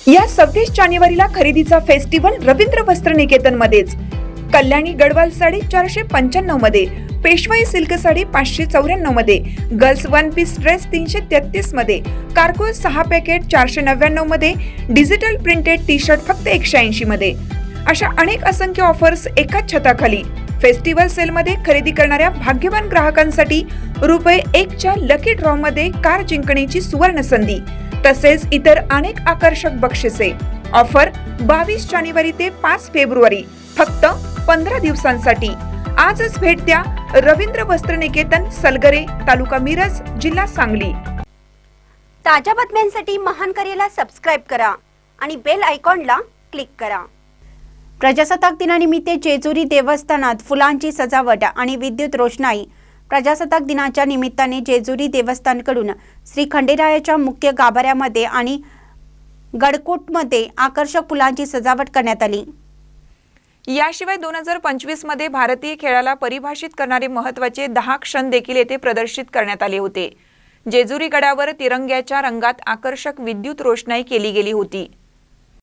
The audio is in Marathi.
या 26 जानेवारीला खरेदीचा फेस्टिवल रवींद्र वस्त्र निकेतन मध्येच। कल्याणी गडवाल साडी 495 मध्ये, पेशवाई सिल्क साडी 594 मध्ये, गर्ल्स वन पीस ड्रेस 333 मध्ये, कार्गो 6 पॅकेट 499 मध्ये, डिजिटल प्रिंटेड टी शर्ट फक्त 180 मध्ये। अशा अनेक असंख्य ऑफर्स एकाच छताखाली। फेस्टिवल सेल मध्ये खरेदी करणाऱ्या भाग्यवान ग्राहकांसाठी ₹1 च्या लकी ड्रॉ मध्ये कार जिंकण्याची सुवर्ण संधी, तसेच इतर अनेक आकर्षक बक्षिसे। ऑफर 22 जानेवारी ते 5 फेब्रुवारी, फक्त 15 दिवसांसाठी। आजच भेट द्या रवींद्र वस्त्र निकेतन, सलगरे, तालुका मिरज, जिल्हा सांगली। ताज्या बातम्यांसाठी महान करेला सबस्क्राइब करा आणि बेल आयकॉनला क्लिक करा। प्रजासत्ताक दिनानिमित्त जेजुरी देवस्थानात फुलांची सजावट आणि विद्युत रोषणाई। प्रजासत्ताक दिनाच्या निमित्ताने जेजुरी देवस्थानकडून श्री खंडेरायाच्या मुख्य गाभाऱ्यामध्ये आणि गडकोटमध्ये आकर्षक फुलांची सजावट करण्यात आली। याशिवाय 2025 मध्ये भारतीय खेळाला परिभाषित करणारे महत्त्वाचे 10 क्षण देखील येथे प्रदर्शित करण्यात आले होते। जेजुरी गडावर तिरंग्याच्या रंगात आकर्षक विद्युत रोषणाई केली गेली होती।